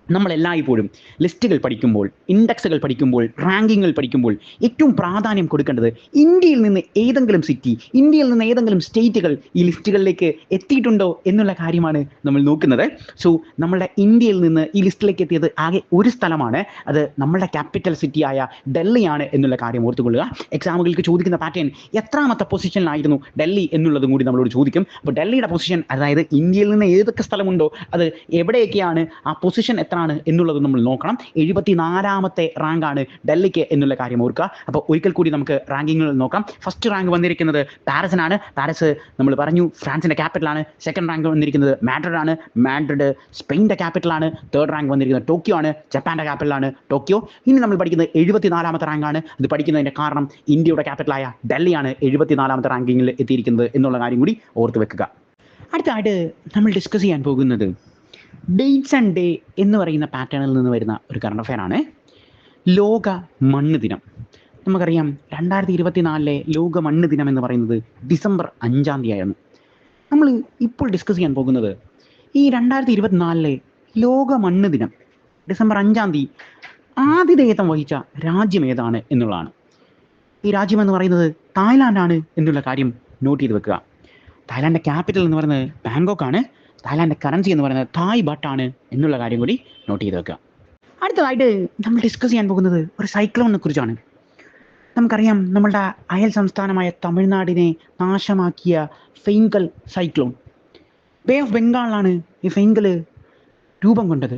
Speaker 1: നമ്മളെല്ലായ്പ്പോഴും ലിസ്റ്റുകൾ പഠിക്കുമ്പോൾ, ഇൻഡെക്സുകൾ പഠിക്കുമ്പോൾ, റാങ്കിങ്ങുകൾ പഠിക്കുമ്പോൾ ഏറ്റവും പ്രാധാന്യം കൊടുക്കേണ്ടത് ഇന്ത്യയിൽ നിന്ന് ഏതെങ്കിലും സിറ്റി, ഇന്ത്യയിൽ നിന്ന് ഏതെങ്കിലും സ്റ്റേറ്റുകൾ ഈ ലിസ്റ്റുകളിലേക്ക് എത്തിയിട്ടുണ്ടോ എന്നുള്ള കാര്യമാണ് നമ്മൾ നോക്കുന്നത്. സോ നമ്മളുടെ ഇന്ത്യയിൽ നിന്ന് ഈ ലിസ്റ്റിലേക്ക് എത്തിയത് ആകെ ഒരു സ്ഥലമാണ്, അത് നമ്മളുടെ ക്യാപിറ്റൽ സിറ്റിയായ ഡൽഹിയാണ് എന്നുള്ള കാര്യം ഓർത്തുകൊള്ളുക. എക്സാമുകൾക്ക് ചോദിക്കുന്ന പാറ്റേൺ എത്രാമത്തെ പൊസിഷനിലായിരുന്നു ഡൽഹി എന്നുള്ളതും കൂടി നമ്മളോട് ചോദിക്കും. അപ്പോൾ ഡൽഹിയുടെ പൊസിഷൻ, അതായത് ഇന്ത്യയിൽ നിന്ന് ഏതൊക്കെ സ്ഥലമുണ്ടോ അത് എവിടെയൊക്കെയാണ്, ആ പൊസിഷൻ എത്രയാണ് എന്നുള്ളത് നമ്മൾ നോക്കണം. 74ാമത്തെ റാങ്കാണ് ഡൽഹിക്ക് എന്നുള്ള കാര്യം ഓർക്കുക. അപ്പോൾ ഒരിക്കൽ കൂടി നമുക്ക് റാങ്കിങ്ങുകൾ നോക്കാം. ഫസ്റ്റ് റാങ്ക് വന്നിരിക്കുന്നത് പാരീസിനാണ്. പാരീസ് നമ്മൾ പറഞ്ഞു ഫ്രാൻസിൻ്റെ ക്യാപിറ്റലാണ്. സെക്കൻഡ് റാങ്ക് വന്നിരിക്കുന്നത് മാഡ്രിഡാണ്. മാഡ്രിഡ് സ്പെയിൻ്റെ ക്യാപിറ്റലാണ്. തേർഡ് റാങ്ക് വന്നിരിക്കുന്നത് ടോക്കിയോ ആണ്. ജപ്പാൻ്റെ ക്യാപിറ്റലാണ് ടോക്കിയോ. ഇനി നമ്മൾ പഠിക്കുന്നത് 74ാമത്തെ റാങ്കാണ്. ഇത് പഠിക്കുന്നതിൻ്റെ കാരണം ഇന്ത്യയുടെ ക്യാപിറ്റലായ ഡൽഹിയാണ് 74ാമത്തെ റാങ്കിങ്ങിൽ എത്തിയിരിക്കുന്നത് എന്നുള്ള കാര്യം കൂടി ഓർത്ത് വെക്കുക. അടുത്തതായിട്ട് നമ്മൾ ഡിസ്കസ് ചെയ്യാൻ പോകുന്നത് ഡേറ്റ്സ് ആൻഡ് ഡേ എന്ന് പറയുന്ന പാറ്റേണിൽ നിന്ന് വരുന്ന ഒരു കറണ്ട് അഫെയർ ആണ്. ലോക മണ്ണ് ദിനം. നമുക്കറിയാം 2024 ലോക മണ്ണ് ദിനം എന്ന് പറയുന്നത് ഡിസംബർ 5 ആയിരുന്നു. നമ്മൾ ഇപ്പോൾ ഡിസ്കസ് ചെയ്യാൻ പോകുന്നത് ഈ 2024 ലോക മണ്ണ് ദിനം ഡിസംബർ 5 ആതിഥേയത്വം വഹിച്ച രാജ്യം ഏതാണ് എന്നുള്ളതാണ്. ഈ രാജ്യം എന്ന് പറയുന്നത് തായ്ലാൻഡാണ് എന്നുള്ള കാര്യം നോട്ട് ചെയ്ത് വെക്കുക. തായ്ലാൻഡിൻ്റെ ക്യാപിറ്റൽ എന്ന് പറയുന്നത് ബാങ്കോക്ക് ആണ്. തായ്ലാൻഡിൻ്റെ കറൻസി എന്ന് പറയുന്നത് തായ് ബട്ടാണ് എന്നുള്ള കാര്യം കൂടി നോട്ട് ചെയ്ത് വെക്കുക. അടുത്തതായിട്ട് നമ്മൾ ഡിസ്കസ് ചെയ്യാൻ പോകുന്നത് ഒരു സൈക്ലോണിനെ കുറിച്ചാണ്. നമുക്കറിയാം നമ്മളുടെ അയൽ സംസ്ഥാനമായ തമിഴ്നാടിനെ നാശമാക്കിയ ഫെയ്ങ്കൽ സൈക്ലോൺ. ബേ ഓഫ് ബംഗാളിലാണ് ഈ ഫെയ്ങ്കൽ രൂപം കൊണ്ടത്.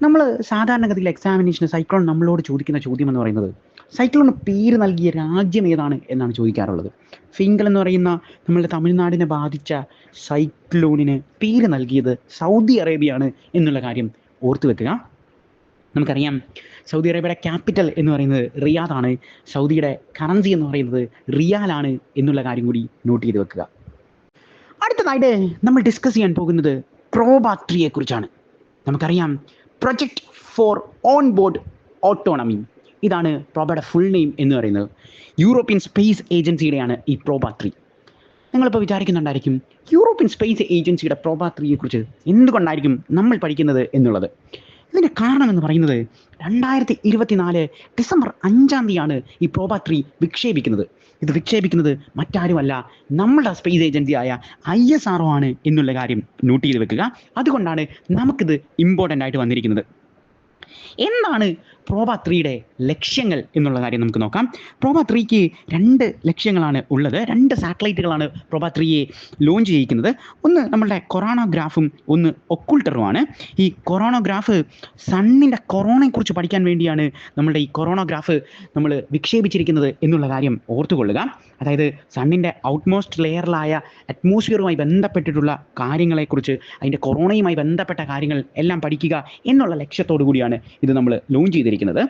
Speaker 1: നമ്മൾ സാധാരണഗതിയിൽ എക്സാമിനേഷന് സൈക്ലോൺ നമ്മളോട് ചോദിക്കുന്ന ചോദ്യം എന്ന് പറയുന്നത് സൈക്ലോണിന് പേര് നൽകിയ രാജ്യം ഏതാണ് എന്നാണ് ചോദിക്കാറുള്ളത്. ഫെയ്ങ്കൽ എന്ന് പറയുന്ന നമ്മളുടെ തമിഴ്നാടിനെ ബാധിച്ച സൈക്ലോണിന് പേര് നൽകിയത് സൗദി അറേബ്യയാണ് എന്നുള്ള കാര്യം ഓർത്തു വെക്കുക. നമുക്കറിയാം സൗദി അറേബ്യയുടെ ക്യാപിറ്റൽ എന്ന് പറയുന്നത് റിയാദാണ്. സൗദിയുടെ കറൻസി എന്ന് പറയുന്നത് റിയാലാണ് എന്നുള്ള കാര്യം കൂടി നോട്ട് ചെയ്ത് വെക്കുക. അടുത്തതായിട്ട് നമ്മൾ ഡിസ്കസ് ചെയ്യാൻ പോകുന്നത് പ്രോബാട്രിയെ കുറിച്ചാണ്. നമുക്കറിയാം project for on board autonomy, ഇതാണ് പ്രോബയുടെ ഫുൾ നെയിം എന്ന് പറയുന്നത്. യൂറോപ്യൻ സ്പേസ് ഏജൻസിയുടെയാണ് ഈ പ്രോബാട്രി. നിങ്ങളിപ്പോൾ വിചാരിക്കുന്നുണ്ടായിരിക്കും യൂറോപ്യൻ സ്പേസ് ഏജൻസിയുടെ പ്രോബാട്രിയെക്കുറിച്ച് എന്തുകൊണ്ടായിരിക്കും നമ്മൾ പഠിക്കുന്നത് എന്നുള്ളത്. ഇതിൻ്റെ കാരണം എന്ന് പറയുന്നത് 2024 ഡിസംബർ 5 ഈ പ്രോബാട്രി വിക്ഷേപിക്കുന്നത്. ഇത് വിക്ഷേപിക്കുന്നത് മറ്റാരുമല്ല നമ്മുടെ സ്പേസ് ഏജൻസിയായ ISRO ആണ് എന്നുള്ള കാര്യം നോട്ട് ചെയ്ത് വെക്കുക. അതുകൊണ്ടാണ് നമുക്കിത് ഇമ്പോർട്ടൻ്റ് ആയിട്ട് വന്നിരിക്കുന്നത്. എന്താണ് പ്രോബ 3യുടെ ലക്ഷ്യങ്ങൾ എന്നുള്ള കാര്യം നമുക്ക് നോക്കാം. പ്രോബ 3ക്ക് 2 ലക്ഷ്യങ്ങളാണ് ഉള്ളത്. 2 സാറ്റലൈറ്റുകളാണ് പ്രോബ 3യെ ലോഞ്ച് ചെയ്യിക്കുന്നത്. ഒന്ന് നമ്മളുടെ കൊറോണോഗ്രാഫും ഒന്ന് ഒക്കുൾട്ടറുമാണ്. ഈ കൊറോണോഗ്രാഫ് സണ്ണിൻ്റെ കൊറോണയെക്കുറിച്ച് പഠിക്കാൻ വേണ്ടിയാണ് നമ്മളുടെ ഈ കൊറോണോഗ്രാഫ് നമ്മൾ വിക്ഷേപിച്ചിരിക്കുന്നത് എന്നുള്ള കാര്യം ഓർത്തുകൊള്ളുക. അതായത് സണ്ണിൻ്റെ ഔട്ട്മോസ്റ്റ് ലെയറിലായ അറ്റ്മോസ്ഫിയറുമായി ബന്ധപ്പെട്ടിട്ടുള്ള കാര്യങ്ങളെക്കുറിച്ച്, അതിൻ്റെ കൊറോണയുമായി ബന്ധപ്പെട്ട കാര്യങ്ങൾ എല്ലാം പഠിക്കുക എന്നുള്ള ലക്ഷ്യത്തോടു കൂടിയാണ് ഇത് നമ്മൾ ലോഞ്ച് ചെയ്തിരിക്കുന്നത്.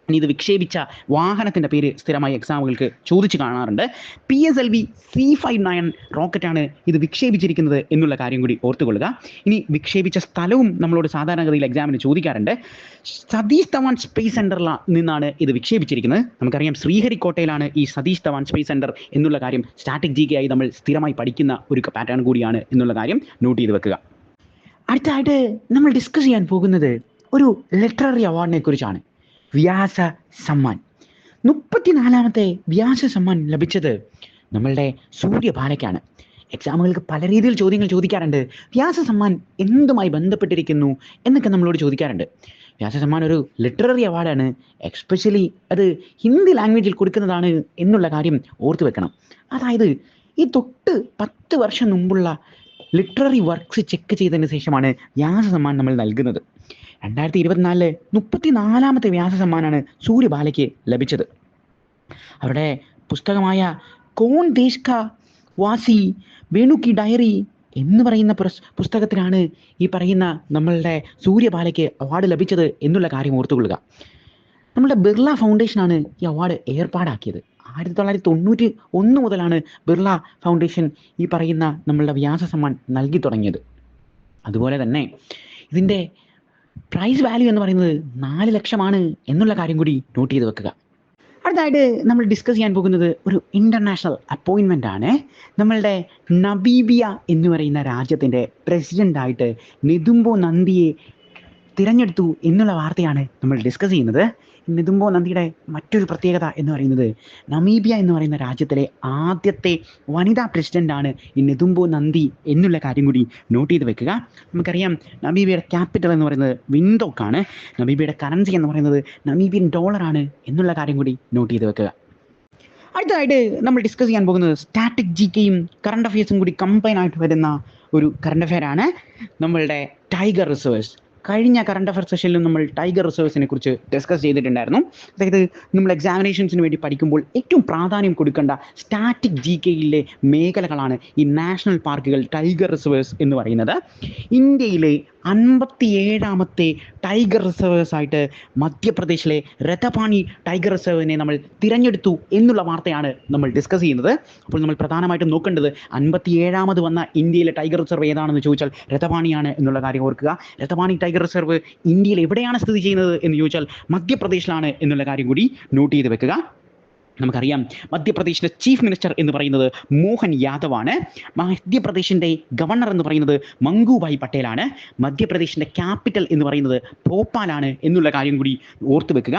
Speaker 1: ഇനി ഇത് വിക്ഷേപിച്ച വാഹനത്തിൻ്റെ പേര് സ്ഥിരമായി എക്സാമുകൾക്ക് ചോദിച്ചു കാണാറുണ്ട്. PSLV C59 റോക്കറ്റാണ് ഇത് വിക്ഷേപിച്ചിരിക്കുന്നത് എന്നുള്ള കാര്യം കൂടി ഓർത്തുകൊള്ളുക. ഇനി വിക്ഷേപിച്ച സ്ഥലവും നമ്മളോട് സാധാരണഗതിയിൽ എക്സാമിന് ചോദിക്കാറുണ്ട്. സതീഷ് ധവാൻ സ്പേസ് സെൻറ്ററിൽ നിന്നാണ് ഇത് വിക്ഷേപിച്ചിരിക്കുന്നത്. നമുക്കറിയാം ശ്രീഹരിക്കോട്ടയിലാണ് ഈ സതീഷ് ധവാൻ സ്പേസ് സെൻറ്റർ എന്നുള്ള കാര്യം സ്റ്റാറ്റിക് GK ആയി നമ്മൾ സ്ഥിരമായി പഠിക്കുന്ന ഒരു പാറ്റേൺ കൂടിയാണ് എന്നുള്ള കാര്യം നോട്ട് ചെയ്ത് വെക്കുക. അടുത്തതായിട്ട് നമ്മൾ ഡിസ്കസ് ചെയ്യാൻ പോകുന്നത് ഒരു ലിറ്റററി അവാർഡിനെ കുറിച്ചാണ്. വ്യാസ സമ്മാൻ. 34ാമത്തെ വ്യാസ സമ്മാൻ ലഭിച്ചത് നമ്മളുടെ സൂര്യബാലയ്ക്കാണ്. എക്സാമുകൾക്ക് പല രീതിയിൽ ചോദ്യങ്ങൾ ചോദിക്കാറുണ്ട്. വ്യാസ സമ്മാൻ എന്തുമായി ബന്ധപ്പെട്ടിരിക്കുന്നു എന്നൊക്കെ നമ്മളോട് ചോദിക്കാറുണ്ട്. വ്യാസ സമ്മാൻ ഒരു ലിറ്റററി അവാർഡാണ്. എക്സ്പെഷ്യലി അത് ഹിന്ദി ലാംഗ്വേജിൽ കൊടുക്കുന്നതാണ് എന്നുള്ള കാര്യം ഓർത്തു വെക്കണം. അതായത് ഈ തൊട്ട് 10 വർഷം മുമ്പുള്ള ലിറ്റററി വർക്ക്സ് ചെക്ക് ചെയ്തതിന് ശേഷമാണ് വ്യാസ സമ്മാൻ നമ്മൾ നൽകുന്നത്. 2024 34ാമത്തെ വ്യാസ സമ്മാനാണ് സൂര്യബാലയ്ക്ക് ലഭിച്ചത്. അവരുടെ പുസ്തകമായ കോൺ ദേശ് കാ വാസി, വേണു കി ഡയറി എന്ന് പറയുന്ന പുസ്തകത്തിനാണ് ഈ പറയുന്ന നമ്മളുടെ സൂര്യബാലയ്ക്ക് അവാർഡ് ലഭിച്ചത് എന്നുള്ള കാര്യം ഓർത്തുകൊള്ളുക. നമ്മളുടെ ബിർള ഫൗണ്ടേഷനാണ് ഈ അവാർഡ് ഏർപ്പാടാക്കിയത്. 1991 മുതലാണ് ബിർള ഫൗണ്ടേഷൻ ഈ പറയുന്ന നമ്മളുടെ വ്യാസ സമ്മാൻ നൽകി തുടങ്ങിയത്. അതുപോലെ തന്നെ ഇതിൻ്റെ പ്രൈസ് വാല്യൂ എന്ന് പറയുന്നത് 4 ലക്ഷമാണ് എന്നുള്ള കാര്യം കൂടി നോട്ട് ചെയ്ത് വെക്കുക. അടുത്തായിട്ട് നമ്മൾ ഡിസ്കസ് ചെയ്യാൻ പോകുന്നത് ഒരു ഇൻ്റർനാഷണൽ അപ്പോയിൻമെൻ്റ് ആണ്. നമ്മളുടെ നമീബിയ എന്ന് പറയുന്ന രാജ്യത്തിൻ്റെ പ്രസിഡൻ്റായിട്ട് നെതുംബോ നന്ദിയെ തിരഞ്ഞെടുത്തു എന്നുള്ള വാർത്തയാണ് നമ്മൾ ഡിസ്കസ് ചെയ്യുന്നത്. നെതുംബോ നന്ദിയുടെ മറ്റൊരു പ്രത്യേകത എന്ന് പറയുന്നത് നമീബിയ എന്ന് പറയുന്ന രാജ്യത്തിലെ ആദ്യത്തെ വനിതാ പ്രസിഡൻ്റാണ് ഈ നെതുംബോ നന്ദി എന്നുള്ള കാര്യം കൂടി നോട്ട് ചെയ്ത് വെക്കുക. നമുക്കറിയാം നമീബിയയുടെ ക്യാപിറ്റൽ എന്ന് പറയുന്നത് വിൻഡോക്കാണ്. നമീബിയയുടെ കറൻസി എന്ന് പറയുന്നത് നമീബിയൻ ഡോളറാണ് എന്നുള്ള കാര്യം കൂടി നോട്ട് ചെയ്ത് വെക്കുക. അടുത്തതായിട്ട് നമ്മൾ ഡിസ്കസ് ചെയ്യാൻ പോകുന്നത് സ്റ്റാറ്റിക് GKയും കറണ്ട് അഫയേഴ്സും കൂടി കമ്പൈൻ ആയിട്ട് വരുന്ന ഒരു കറണ്ട് അഫെയർ ആണ്. നമ്മളുടെ ടൈഗർ റിസർവേഴ്സ്. കഴിഞ്ഞ കറണ്ട് അഫയർ സെഷനിലും നമ്മൾ ടൈഗർ റിസർവ്സിനെ കുറിച്ച് ഡിസ്കസ് ചെയ്തിട്ടുണ്ടായിരുന്നു. അതായത് നമ്മൾ എക്സാമിനേഷൻസിന് വേണ്ടി പഠിക്കുമ്പോൾ ഏറ്റവും പ്രാധാന്യം കൊടുക്കേണ്ട സ്റ്റാറ്റിക് GKയിലെ മേഖലകളാണ് ഈ നാഷണൽ പാർക്കുകൾ, ടൈഗർ റിസർവേഴ്സ് എന്ന് പറയുന്നത്. ഇന്ത്യയിലെ 57ാമത്തെ ടൈഗർ റിസർവേഴ്സ് ആയിട്ട് മധ്യപ്രദേശിലെ രഥപാണി ടൈഗർ റിസർവിനെ നമ്മൾ തിരഞ്ഞെടുത്തു എന്നുള്ള വാർത്തയാണ് നമ്മൾ ഡിസ്കസ് ചെയ്യുന്നത്. അപ്പോൾ നമ്മൾ പ്രധാനമായിട്ടും നോക്കേണ്ടത് 57ാമത് വന്ന ഇന്ത്യയിലെ ടൈഗർ റിസർവ് ഏതാണെന്ന് ചോദിച്ചാൽ രഥപാണിയാണ് എന്നുള്ള കാര്യം ഓർക്കുക. രഥപാണി ടൈഗർ റിസർവ് ഇന്ത്യയിൽ എവിടെയാണ് സ്ഥിതി ചെയ്യുന്നത് എന്ന് ചോദിച്ചാൽ മധ്യപ്രദേശിലാണ് എന്നുള്ള കാര്യം കൂടി നോട്ട് ചെയ്ത് വെക്കുക. നമുക്കറിയാം മധ്യപ്രദേശിൻ്റെ ചീഫ് മിനിസ്റ്റർ എന്ന് പറയുന്നത് മോഹൻ യാദവാണ്. മധ്യപ്രദേശിൻ്റെ ഗവർണർ എന്ന് പറയുന്നത് മംഗുഭായ് പട്ടേലാണ്. മധ്യപ്രദേശിൻ്റെ ക്യാപിറ്റൽ എന്ന് പറയുന്നത് ഭോപ്പാലാണ് എന്നുള്ള കാര്യം കൂടി ഓർത്തു വെക്കുക.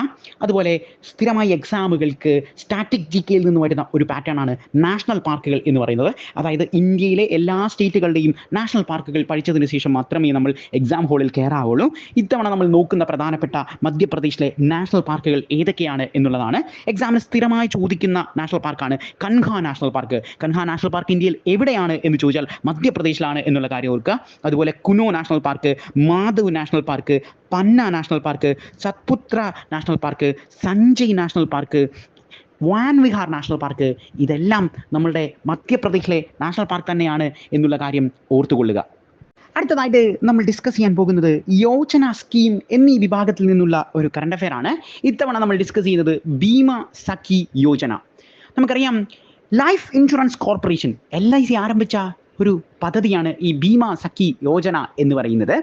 Speaker 1: അതുപോലെ സ്ഥിരമായി എക്സാമുകൾക്ക് സ്റ്റാറ്റിക് GKയിൽ നിന്ന് വരുന്ന ഒരു പാറ്റേൺ ആണ് നാഷണൽ പാർക്കുകൾ എന്ന് പറയുന്നത്. അതായത് ഇന്ത്യയിലെ എല്ലാ സ്റ്റേറ്റുകളുടെയും നാഷണൽ പാർക്കുകൾ പഠിച്ചതിന് ശേഷം മാത്രമേ നമ്മൾ എക്സാം ഹാളിൽ കയറാവുള്ളൂ. ഇത്തവണ നമ്മൾ നോക്കുന്ന പ്രധാനപ്പെട്ട മധ്യപ്രദേശിലെ നാഷണൽ പാർക്കുകൾ ഏതൊക്കെയാണ് എന്നുള്ളതാണ്. എക്സാമിന് സ്ഥിരമായി ചോദിക്കുന്ന നാഷണൽ പാർക്കാണ് Kanha national park. Kanha national park ഇന്ത്യയിൽ എവിടെയാണ് എന്ന് ചോദിച്ചാൽ മധ്യപ്രദേശിലാണ് എന്നുള്ള കാര്യം ഓർക്കുക. അതുപോലെ Kuno national park, Madhav national park, Panna national park, Satpura national park, Sanjay national park, Van Vihar national park, ഇതെല്ലാം നമ്മളുടെ മധ്യപ്രദേശിലെ നാഷണൽ പാർക്ക് തന്നെയാണ് എന്നുള്ള കാര്യം ഓർത്തുകൊള്ളുക. അടുത്തതായിട്ട് നമ്മൾ ഡിസ്കസ് ചെയ്യാൻ പോകുന്നത് യോജന സ്കീം എന്നീ വിഭാഗത്തിൽ നിന്നുള്ള ഒരു കറണ്ട് അഫെയർ ആണ്. ഇത്തവണ നമ്മൾ ഡിസ്കസ് ചെയ്യുന്നത് ഭീമ സഖി യോജന. നമുക്കറിയാം ലൈഫ് ഇൻഷുറൻസ് കോർപ്പറേഷൻ LIC ആരംഭിച്ച ഒരു പദ്ധതിയാണ് ഈ ഭീമ സഖി യോജന എന്ന് പറയുന്നത്.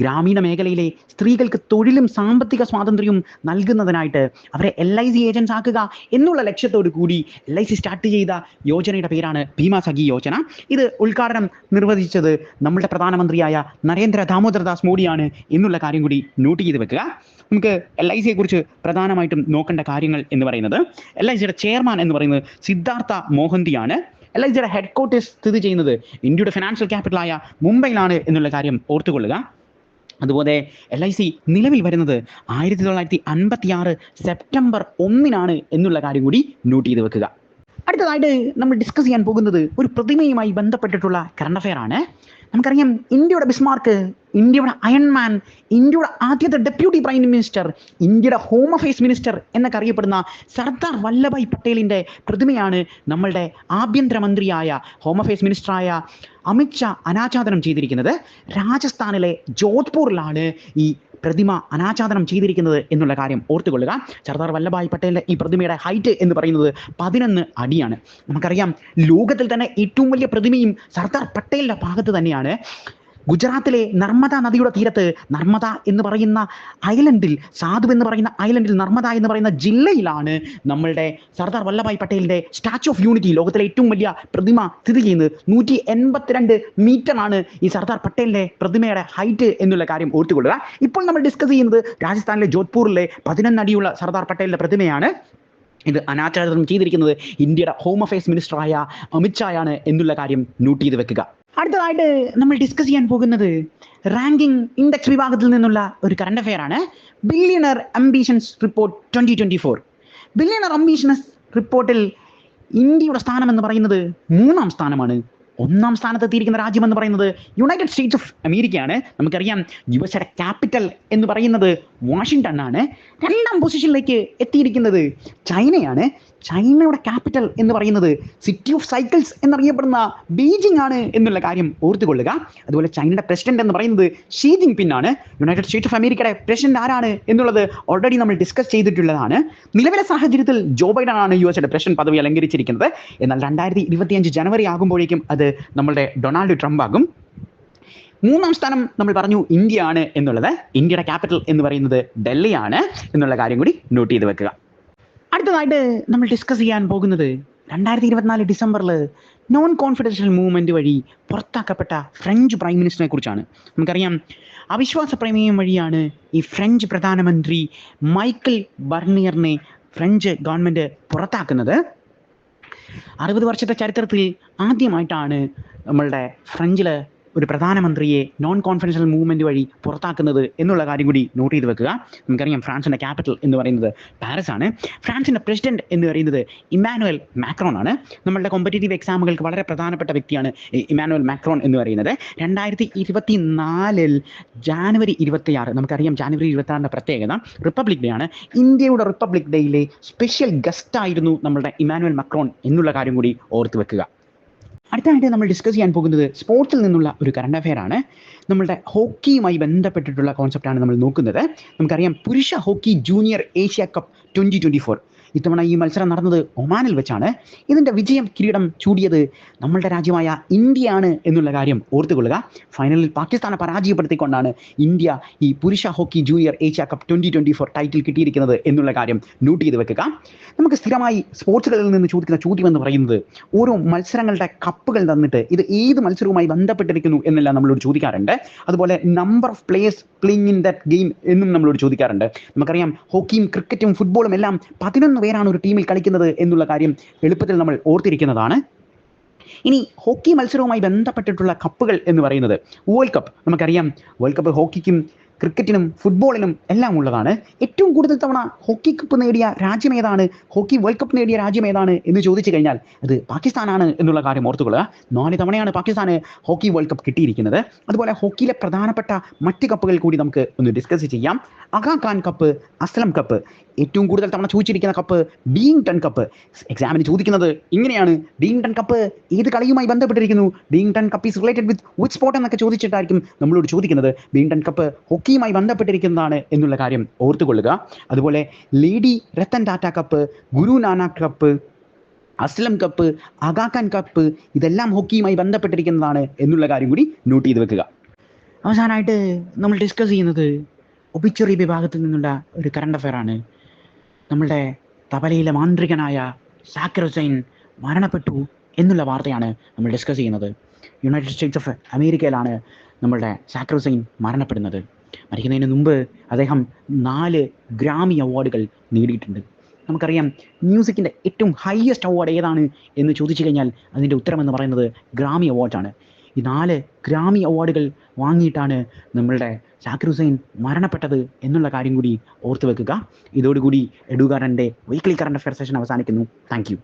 Speaker 1: ഗ്രാമീണ മേഖലയിലെ സ്ത്രീകൾക്ക് തൊഴിലും സാമ്പത്തിക സ്വാതന്ത്ര്യവും നൽകുന്നതിനായിട്ട് അവരെ LIC ഏജൻസ് ആക്കുക എന്നുള്ള ലക്ഷ്യത്തോടു കൂടി LIC സ്റ്റാർട്ട് ചെയ്ത യോജനയുടെ പേരാണ് ഭീമ സഖി യോജന. ഇത് ഉദ്ഘാടനം നിർവഹിച്ചത് നമ്മുടെ പ്രധാനമന്ത്രിയായ നരേന്ദ്ര ദാമോദർ ദാസ് മോഡിയാണ് എന്നുള്ള കാര്യം കൂടി നോട്ട് ചെയ്ത് വെക്കുക. നമുക്ക് LICയെ കുറിച്ച് പ്രധാനമായിട്ടും നോക്കേണ്ട കാര്യങ്ങൾ എന്ന് പറയുന്നത്, LICയുടെ ചെയർമാൻ എന്ന് പറയുന്നത് സിദ്ധാർത്ഥ മോഹന്തിയാണ്. LICയുടെ ഹെഡ് ക്വാർട്ടേഴ്സ് സ്ഥിതി ചെയ്യുന്നത് ഇന്ത്യയുടെ ഫിനാൻഷ്യൽ ക്യാപിറ്റലായ മുംബൈയിലാണ് എന്നുള്ള കാര്യം ഓർത്തുകൊള്ളുക. അതുപോലെ LIC നിലവിൽ വരുന്നത് 1956 സെപ്റ്റംബർ 1 എന്നുള്ള കാര്യം കൂടി നോട്ട് ചെയ്ത് വെക്കുക. അടുത്തതായിട്ട് നമ്മൾ ഡിസ്കസ് ചെയ്യാൻ പോകുന്നത് ഒരു പ്രതിമയുമായി ബന്ധപ്പെട്ടിട്ടുള്ള കറണ്ട് അഫെയർ ആണ്. നമുക്കറിയാം, ഇന്ത്യയുടെ ബിസ്മാർക്ക്, ഇന്ത്യയുടെ അയൺമാൻ, ഇന്ത്യയുടെ ആദ്യത്തെ ഡെപ്യൂട്ടി പ്രൈം മിനിസ്റ്റർ, ഇന്ത്യയുടെ ഹോം അഫയേഴ്സ് മിനിസ്റ്റർ എന്നൊക്കെ അറിയപ്പെടുന്ന സർദാർ വല്ലഭായ് പട്ടേലിൻ്റെ പ്രതിമയാണ് നമ്മളുടെ ആഭ്യന്തരമന്ത്രിയായ ഹോം അഫയേഴ്സ് മിനിസ്റ്ററായ അമിത്ഷാ അനാച്ഛാദനം ചെയ്തിരിക്കുന്നത്. രാജസ്ഥാനിലെ ജോധ്പൂരിലാണ് ഈ പ്രതിമ അനാച്ഛാദനം ചെയ്തിരിക്കുന്നത് എന്നുള്ള കാര്യം ഓർത്തുകൊള്ളുക. സർദാർ വല്ലഭായ് പട്ടേലിൻ്റെ ഈ പ്രതിമയുടെ ഹൈറ്റ് എന്ന് പറയുന്നത് 11 അടിയാണ്. നമുക്കറിയാം, ലോകത്തിൽ തന്നെ ഏറ്റവും വലിയ പ്രതിമയും സർദാർ പട്ടേലിൻ്റെ ഭാഗത്ത് തന്നെയാണ്. ഗുജറാത്തിലെ നർമ്മദ നദിയുടെ തീരത്ത് നർമ്മദ എന്ന് പറയുന്ന ഐലൻഡിൽ, സാധു എന്ന് പറയുന്ന ഐലൻഡിൽ, നർമ്മദ എന്ന് പറയുന്ന ജില്ലയിലാണ് നമ്മളുടെ സർദാർ വല്ലഭായ് പട്ടേലിൻ്റെ സ്റ്റാച്യു ഓഫ് യൂണിറ്റി, ലോകത്തിലെ ഏറ്റവും വലിയ പ്രതിമ സ്ഥിതി ചെയ്യുന്നത്. 182 മീറ്ററാണ് ഈ സർദാർ പട്ടേലിൻ്റെ പ്രതിമയുടെ ഹൈറ്റ് എന്നുള്ള കാര്യം ഓർത്തുകൊള്ളുക. ഇപ്പോൾ നമ്മൾ ഡിസ്കസ് ചെയ്യുന്നത് രാജസ്ഥാനിലെ ജോധ്പൂരിലെ 11 അടിയുള്ള സർദാർ പട്ടേലിൻ്റെ പ്രതിമയാണ്. ഇത് അനാച്ഛാദനം ചെയ്തിരിക്കുന്നത് ഇന്ത്യയുടെ ഹോം അഫയേഴ്സ് മിനിസ്റ്ററായ അമിത്ഷായാണ് എന്നുള്ള കാര്യം നോട്ട് ചെയ്ത് വെക്കുക. അടുത്തതായിട്ട് നമ്മൾ ഡിസ്കസ് ചെയ്യാൻ പോകുന്നത് റാങ്കിംഗ് ഇൻഡെക്സ് വിഭാഗത്തിൽ നിന്നുള്ള ഒരു കറണ്ട് അഫെയർ ആണ്. Billionaire ambitions report 2024. Billionaire ambitions റിപ്പോർട്ടിൽ ഇന്ത്യയുടെ സ്ഥാനം എന്ന് പറയുന്നത് 3-ാം സ്ഥാനമാണ്. 1-ാം സ്ഥാനത്ത് എത്തിയിരിക്കുന്ന രാജ്യം എന്ന് പറയുന്നത് യുണൈറ്റഡ് സ്റ്റേറ്റ്സ് ഓഫ് അമേരിക്കയാണ്. നമുക്കറിയാം, USA ക്യാപിറ്റൽ എന്ന് പറയുന്നത് വാഷിങ്ടൺ ആണ്. 2-ാം പൊസിഷനിലേക്ക് എത്തിയിരിക്കുന്നത് ചൈനയാണ്. ചൈനയുടെ ക്യാപിറ്റൽ എന്ന് പറയുന്നത് സിറ്റി ഓഫ് സൈക്കിൾസ് എന്നറിയപ്പെടുന്ന ബീജിംഗ് ആണ് എന്നുള്ള കാര്യം ഓർത്തുകൊള്ളുക. അതുപോലെ ചൈനയുടെ പ്രസിഡന്റ് എന്ന് പറയുന്നത് ഷീ ജിൻപിങ് ആണ്. യുണൈറ്റഡ് സ്റ്റേറ്റ്സ് ഓഫ് അമേരിക്കയുടെ പ്രസിഡന്റ് ആരാണ് എന്നുള്ളത് ഓൾറെഡി നമ്മൾ ഡിസ്കസ് ചെയ്തിട്ടുള്ളതാണ്. നിലവിലെ സാഹചര്യത്തിൽ ജോ ബൈഡൻ ആണ് USയുടെ പ്രസിഡന്റ് പദവി അലങ്കരിച്ചിരിക്കുന്നത്. എന്നാൽ 2025 ജനുവരി ആകുമ്പോഴേക്കും അത് നമ്മളുടെ ഡൊണാൾഡ് ട്രംപ് ആകും. 3-ാം സ്ഥാനം നമ്മൾ പറഞ്ഞു ഇന്ത്യ ആണ് എന്നുള്ളത്. ഇന്ത്യയുടെ ക്യാപിറ്റൽ എന്ന് പറയുന്നത് ഡൽഹിയാണ് എന്നുള്ള കാര്യം കൂടി നോട്ട് ചെയ്ത് വെക്കുക. അടുത്തതായിട്ട് നമ്മൾ ഡിസ്കസ് ചെയ്യാൻ പോകുന്നത് 2024 ഡിസംബറിൽ നോൺ കോൺഫിഡൻഷ്യൽ മൂവ്മെൻറ്റ് വഴി പുറത്താക്കപ്പെട്ട ഫ്രഞ്ച് പ്രൈം മിനിസ്റ്ററിനെ കുറിച്ചാണ്. നമുക്കറിയാം, അവിശ്വാസ പ്രമേയം വഴിയാണ് ഈ ഫ്രഞ്ച് പ്രധാനമന്ത്രി മൈക്കിൾ ബർണിയറിനെ ഫ്രഞ്ച് ഗവൺമെൻറ് പുറത്താക്കുന്നത്. 60 വർഷത്തെ ചരിത്രത്തിൽ ആദ്യമായിട്ടാണ് നമ്മളുടെ ഫ്രഞ്ചിൽ ഒരു പ്രധാനമന്ത്രിയെ നോൺ കോൺഫിഡൻഷ്യൽ മൂവ്മെൻറ്റ് വഴി പുറത്താക്കുന്നത് എന്നുള്ള കാര്യം കൂടി നോട്ട് ചെയ്ത് വെക്കുക. നമുക്കറിയാം, ഫ്രാൻസിൻ്റെ ക്യാപിറ്റൽ എന്ന് പറയുന്നത് പാരീസ് ആണ്. ഫ്രാൻസിൻ്റെ പ്രസിഡന്റ് എന്ന് പറയുന്നത് ഇമ്മാനുവൽ മാക്രോൺ ആണ്. നമ്മളുടെ കോമ്പറ്റേറ്റീവ് എക്സാമുകൾക്ക് വളരെ പ്രധാനപ്പെട്ട വ്യക്തിയാണ് ഇമ്മാനുവൽ മാക്രോൺ എന്ന് പറയുന്നത്. 2024 ജാനുവരി 26, നമുക്കറിയാം ജാനുവരി 26 പ്രത്യേകത റിപ്പബ്ലിക് ഡേ ആണ്. ഇന്ത്യയുടെ റിപ്പബ്ലിക് ഡേയിലെ സ്പെഷ്യൽ ഗസ്റ്റ് ആയിരുന്നു നമ്മളുടെ ഇമ്മാനുവൽ മാക്രോൺ എന്നുള്ള കാര്യം കൂടി ഓർത്ത് വെക്കുക. അടുത്തതായിട്ട് നമ്മൾ ഡിസ്കസ് ചെയ്യാൻ പോകുന്നത് സ്പോർട്സിൽ നിന്നുള്ള ഒരു കറണ്ട് അഫെയർ ആണ്. നമ്മളുടെ ഹോക്കിയുമായി ബന്ധപ്പെട്ടിട്ടുള്ള കോൺസെപ്റ്റാണ് നമ്മൾ നോക്കുന്നത്. നമുക്കറിയാം, പുരുഷ ഹോക്കി ജൂനിയർ ഏഷ്യ കപ്പ് 2024 ഇത്തവണ ഈ മത്സരം നടന്നത് ഒമാനിൽ വെച്ചാണ്. ഇതിൻ്റെ വിജയം കിരീടം ചൂടിയത് നമ്മളുടെ രാജ്യമായ ഇന്ത്യയാണ് എന്നുള്ള കാര്യം ഓർത്തുകൊള്ളുക. ഫൈനലിൽ പാകിസ്ഥാനെ പരാജയപ്പെടുത്തിക്കൊണ്ടാണ് ഇന്ത്യ ഈ പുരുഷ hockey junior Asia cup 2024 title കിട്ടിയിരിക്കുന്നത് എന്നുള്ള കാര്യം നോട്ട് ചെയ്ത് വെക്കുക. നമുക്ക് സ്ഥിരമായി സ്പോർട്സുകളിൽ നിന്ന് ചോദിക്കുന്ന ചോദ്യം എന്ന് പറയുന്നത്, ഓരോ മത്സരങ്ങളുടെ കപ്പുകൾ തന്നിട്ട് ഇത് ഏത് മത്സരവുമായി ബന്ധപ്പെട്ടിരിക്കുന്നു എന്നെല്ലാം നമ്മളോട് ചോദിക്കാറുണ്ട്. അതുപോലെ number of players playing in that game എന്നും നമ്മളോട് ചോദിക്കാറുണ്ട്. നമുക്കറിയാം, ഹോക്കിയും ക്രിക്കറ്റും ഫുട്ബോളും എല്ലാം 11 പേരാണ് ഒരു ടീമിൽ കളിക്കുന്നത് എന്നുള്ള കാര്യം എളുപ്പത്തിൽ നമ്മൾ ഓർത്തിരിക്കുന്നതാണ്. ഇനി ഹോക്കി മത്സരവുമായി ബന്ധപ്പെട്ടിട്ടുള്ള കപ്പുകൾ എന്ന് പറയുന്നത് വേൾഡ് കപ്പ്. നമുക്കറിയാം, വേൾഡ് കപ്പ് ഹോക്കിക്കും ക്രിക്കറ്റിനും ഫുട്ബോളിനും എല്ലാം ഉള്ളതാണ്. ഏറ്റവും കൂടുതൽ തവണ ഹോക്കി കപ്പ് നേടിയ രാജ്യം ഏതാണ്, ഹോക്കി വേൾഡ് കപ്പ് നേടിയ രാജ്യം ഏതാണ് എന്ന് ചോദിച്ചു കഴിഞ്ഞാൽ അത് പാകിസ്ഥാനാണ് എന്നുള്ള കാര്യം ഓർത്തുകൊള്ളുക. 4 തവണയാണ് പാകിസ്ഥാന് ഹോക്കി വേൾഡ് കപ്പ് കിട്ടിയിരിക്കുന്നത്. അതുപോലെ ഹോക്കിയിലെ പ്രധാനപ്പെട്ട മറ്റ് കപ്പുകൾ കൂടി നമുക്ക് ഒന്ന് ഡിസ്കസ് ചെയ്യാം. അഗാ ഖാൻ കപ്പ്, അസ്ലം കപ്പ്, ഏറ്റവും കൂടുതൽ തവണ ചോദിച്ചിരിക്കുന്ന കപ്പ് ബീയിങ്ടൺ കപ്പ്. എക്സാമിന് ചോദിക്കുന്നത് ഇങ്ങനെയാണ്, ബീയിങ്ടൺ കപ്പ് ഏത് കളിയുമായി ബന്ധപ്പെട്ടിരിക്കുന്നു, Beighton cup is related with which sport എന്നൊക്കെ ചോദിച്ചിട്ടായിരിക്കും നമ്മളോട് ചോദിക്കുന്നത്. ബീയിങ്ടൺ കപ്പ് ഹോക്കിയുമായി ബന്ധപ്പെട്ടിരിക്കുന്നതാണ് എന്നുള്ള കാര്യം ഓർത്തുകൊള്ളുക. അതുപോലെ lady Ratan Tata cup, Guru Nanak cup, Aslam cup, Aga Khan cup ഇതെല്ലാം ഹോക്കിയുമായി ബന്ധപ്പെട്ടിരിക്കുന്നതാണ് എന്നുള്ള കാര്യം കൂടി നോട്ട് ചെയ്ത് വെക്കുക. അവസാനമായിട്ട് നമ്മൾ ഡിസ്കസ് ചെയ്യുന്നത് ഒബിച്വറി വിഭാഗത്തിൽ നിന്നുള്ള ഒരു കറണ്ട് അഫെയറാണ്. നമ്മളുടെ തബലയിലെ മാന്ത്രികനായ സാക്കിർ ഹുസൈൻ മരണപ്പെട്ടു എന്നുള്ള വാർത്തയാണ് നമ്മൾ ഡിസ്കസ് ചെയ്യുന്നത്. യുണൈറ്റഡ് സ്റ്റേറ്റ്സ് ഓഫ് അമേരിക്കയിലാണ് നമ്മളുടെ സാക്കിർ ഹുസൈൻ മരണപ്പെടുന്നത്. മരിക്കുന്നതിന് മുമ്പ് അദ്ദേഹം 4 ഗ്രാമി അവാർഡുകൾ നേടിയിട്ടുണ്ട്. നമുക്കറിയാം മ്യൂസിക്കിൻ്റെ ഏറ്റവും ഹയസ്റ്റ് അവാർഡ് ഏതാണ് എന്ന് ചോദിച്ചു കഴിഞ്ഞാൽ അതിൻ്റെ ഉത്തരമെന്ന് പറയുന്നത് ഗ്രാമി അവാർഡാണ്. ഈ 4 ഗ്രാമി അവാർഡുകൾ വാങ്ങിയിട്ടാണ് നമ്മളുടെ സാക്കിർ ഹുസൈൻ മരണപ്പെട്ടത് എന്നുള്ള കാര്യം കൂടി ഓർത്തു വെക്കുക. ഇതോടുകൂടി എഡുകാരൻ്റെ വീക്ക്ലി കറണ്ട് അഫെയർ സെഷൻ അവസാനിക്കുന്നു. Thank you.